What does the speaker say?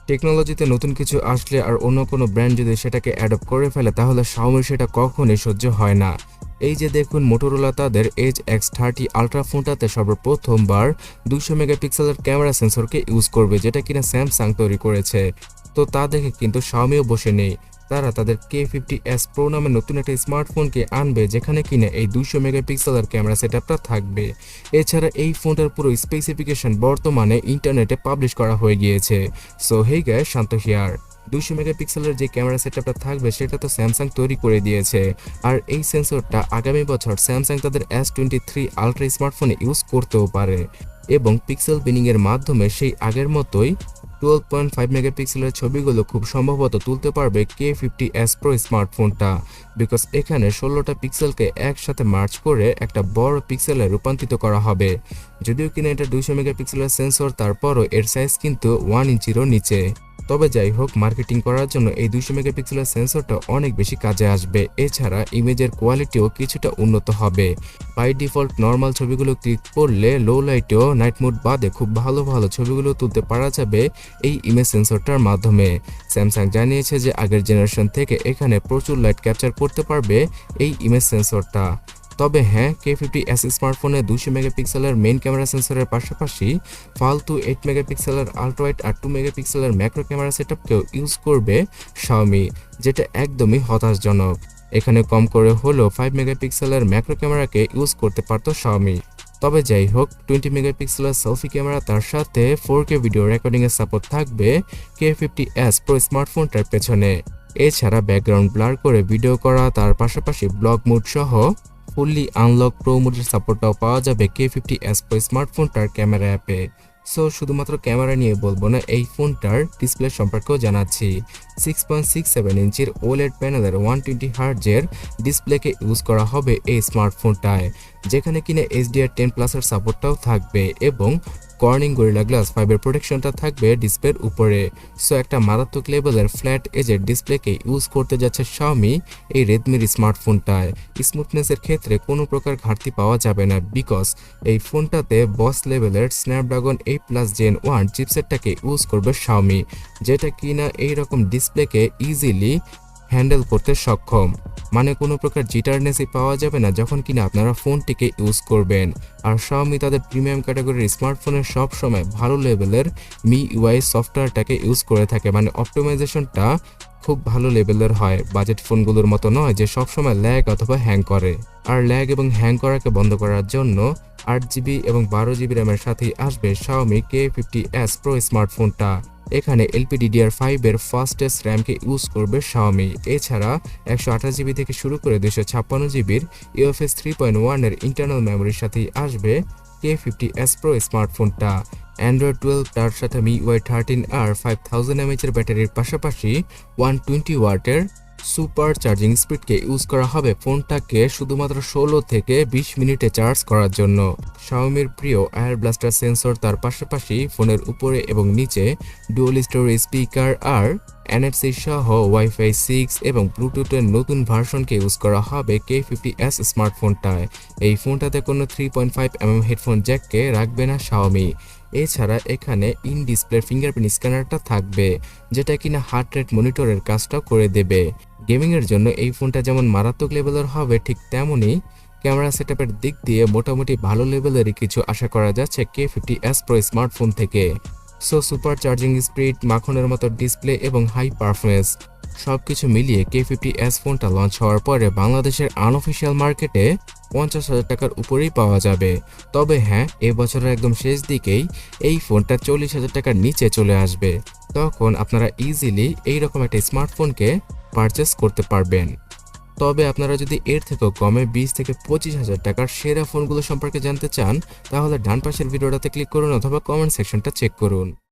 টেকনোলজিতে নতুন কিছু আসলে আর অন্য কোনো ব্র্যান্ড যদি সেটাকে অ্যাডপ্ট করে ফেলে তাহলে শাওমির সেটা কখনোই সহ্য হয় না। এই যে দেখুন মোটোরোলা তাদের এজ X30 আলট্রা ফোনটাতে সর্বপ্রথমবার 200 মেগাপিক্সেলের ক্যামেরা সেন্সরকে ইউজ করবে, যেটা কিনা স্যামসাং তৈরি করেছে। তো তা দেখে কিন্তু শাওমিও বসে নেই। তারা তাদের K50s Pro নামে নতুন একটা স্মার্টফোনকে আনবে, যেখানে কিনা এই 200 মেগাপিক্সেলের ক্যামেরা সেটআপটা থাকবে। এছাড়া এই ফোনটার পুরো স্পেসিফিকেশন বর্তমানে ইন্টারনেটে পাবলিশ করা হয়ে গিয়েছে। So hey guys, Shanto here. 200 মেগাপিক্সেলের যে ক্যামেরা সেটআপটা থাকবে সেটা তো স্যামসাং তৈরি করে দিয়েছে, আর এই সেন্সরটা আগামী বছর স্যামসাং তাদের S23 আলট্রা স্মার্টফোনে ইউজ করতেও পারে এবং পিক্সেল বিনিং এর মাধ্যমে সেই আগের মতোই 12.5 মেগাপিক্সেলের ছবিগুলো খুব সম্ভবত তুলতে পারবে K50s Pro স্মার্টফোনটা, বিকজ এখানে 16টা পিক্সেলকে একসাথে মার্চ করে একটা বড় পিক্সেলে রূপান্তরিত করা হবে। যদিও কিনা এটা 200 মেগাপিক্সেলের সেন্সর, তারপরও এর সাইজ কিন্তু 1 ইঞ্চিরও নিচে। তবে যাই হোক, মার্কেটিং করার জন্য এই 200 মেগাপিক্সেলের সেন্সরটা অনেক বেশি কাজে আসবে। এছাড়া ইমেজের কোয়ালিটিও কিছুটা উন্নত হবে। বাই ডিফল্ট নর্মাল ছবিগুলো ক্লিক করলে লো লাইটেও নাইট মোড বাদে খুব ভালো ভালো ছবিগুলো তুলতে পারা যাবে এই ইমেজ সেন্সরটার মাধ্যমে। স্যামসাং জানিয়েছে যে আগের জেনারেশন থেকে এখানে প্রচুর লাইট ক্যাপচার করতে পারবে এই ইমেজ সেন্সরটা। তবে হ্যাঁ, K50s স্মার্টফোনে 200 মেগাপিক্সেলের মেইন ক্যামেরা সেন্সরের পাশাপাশি ফালতু 8 মেগাপিক্সেলের আল্ট্রাওয়াইড আর 2 মেগাপিক্সেলের ম্যাক্রো ক্যামেরা সেটআপকেও ইউজ করবে শাওমি, যেটা একদমই হতাশজনক। এখানে কম করে হলেও 5 মেগাপিক্সেলের ম্যাক্রো ক্যামেরাকে ইউজ করতে পারত শাওমি। তবে যাই হোক, 20 মেগাপিক্সেলের সেলফি ক্যামেরা তার সাথে 4K ভিডিও রেকর্ডিং এর সাপোর্ট থাকবে K50s Pro স্মার্টফোনটার পেছনে। এছাড়া ব্যাকগ্রাউন্ড ব্লার করে ভিডিও করা, তার পাশাপাশি ব্লগ মোড সহ ফুললি আনলক প্রো মোডের সাপোর্টটাও পাওয়া যাবে K50s Pro স্মার্টফোনটার ক্যামেরা অ্যাপে। সো শুধুমাত্র ক্যামেরা নিয়ে বলবো না, এই ফোনটার ডিসপ্লে সম্পর্কেও জানাচ্ছি। 6.67 ইঞ্চির ওলেড প্যানেলের 120 হার্টজের ডিসপ্লেকে ইউজ করা হবে এই স্মার্টফোনটায়, যেখানে কিনা HDR10+এর সাপোর্টটাও থাকবে এবং কর্নিং গরিলা গ্লাস 5 এর প্রোটেকশনটা থাকবে ডিসপ্লের উপরে। সো একটা মারাত্মক লেভেলের ফ্ল্যাট এজের ডিসপ্লেকে ইউজ করতে যাচ্ছে শাওমি এই রেডমির স্মার্টফোনটায়। স্মুথনেসের ক্ষেত্রে কোনো প্রকার ঘাটতি পাওয়া যাবে না, বিকজ এই ফোনটাতে বস লেভেলের স্ন্যাপড্রাগন 8+ Gen 1 চিপসেটটাকে ইউজ করবে শাওমি, যেটা কিনা এইরকম ডিসপ্লেকে ইজিলি হ্যান্ডেল করতে সক্ষম। মানে কোনো প্রকার জিটারনেসই পাওয়া যাবে না যখন কিনা আপনারা ফোনটিকে ইউজ করবেন। আর শাওমি তাদের প্রিমিয়াম ক্যাটাগরির স্মার্টফোনের সব সময় ভালো লেভেলের MIUI সফটওয়্যারটাকে ইউজ করে থাকে, মানে অপটিমাইজেশনটা খুব ভালো লেভেলের হয়। বাজেট ফোনগুলোর মতো নয় যে সবসময় ল্যাগ অথবা হ্যাং করে। আর ল্যাগ এবং হ্যাং করাকে বন্ধ করার জন্য 8GB এবং 12GB র্যামের সাথেই আসবে শাওমি K50s Pro স্মার্টফোনটা। এখানে LPDDR5 এর ফাস্টেস্ট র্যামকে ইউজ করবে শাওমি। এছাড়া 128GB থেকে শুরু করে 256GBর UFS 3.1 এর ইন্টারনাল মেমোরির সাথেই আসবে K50s Pro স্মার্টফোনটা। Android 12 তার সাথে MIUI 13 আর 5000 mAh এর ব্যাটারির পাশাপাশি 120 ওয়াটের সুপার চার্জিং স্পিডকে ইউজ করা হবে ফোনটাকে শুধুমাত্র 16 থেকে 20 মিনিটে চার্জ করার জন্য। শাওমির প্রিয় এয়ার ব্লাস্টার সেন্সর, তার পাশাপাশি ফোনের উপরে এবং নিচে ডুয়াল স্টোরেজ স্পিকার আর NFC সহ ওয়াইফাই 6 এবং ব্লুটুথের নতুন ভার্সনকে ইউজ করা হবে K50s স্মার্টফোনটায়। এই ফোনটাতে কোনো 3.5mm হেডফোন জ্যাককে রাখবে না শাওমি। এছাড়া এখানে ইন ডিসপ্লে ফিঙ্গারপ্রিন্ট স্ক্যানারটা থাকবে, যেটা কিনা হার্ট রেট মনিটরের কাজটা করে দেবে। গেমিংয়ের জন্য এই ফোনটা যেমন মারাত্মক লেভেলের হবে, ঠিক তেমনই ক্যামেরা সেটআপের দিক দিয়ে মোটামুটি ভালো লেভেলেরই কিছু আশা করা যাচ্ছে K50s Pro স্মার্টফোন থেকে। সো সুপার চার্জিং স্পিড, মাখনের মতো ডিসপ্লে এবং হাই পারফরমেন্স সবকিছু মিলিয়ে K50s ফোনটা লঞ্চ হওয়ার পরে বাংলাদেশের আনঅফিশিয়াল মার্কেটে 50,000 টাকার উপরেই পাওয়া যাবে। তবে হ্যাঁ, এবছরের একদম শেষ দিকেই এই ফোনটা 40,000 টাকার নিচে চলে আসবে। তখন আপনারা ইজিলি এইরকম একটা স্মার্টফোনকে পারচেস করতে পারবেন। তবে আপনারা যদি এর থেকেও কমে 20 থেকে 25,000 টাকার সেরা ফোনগুলো সম্পর্কে জানতে চান, তাহলে ডান পাশের ভিডিওটাতে ক্লিক করুন অথবা কমেন্ট সেকশনটা চেক করুন।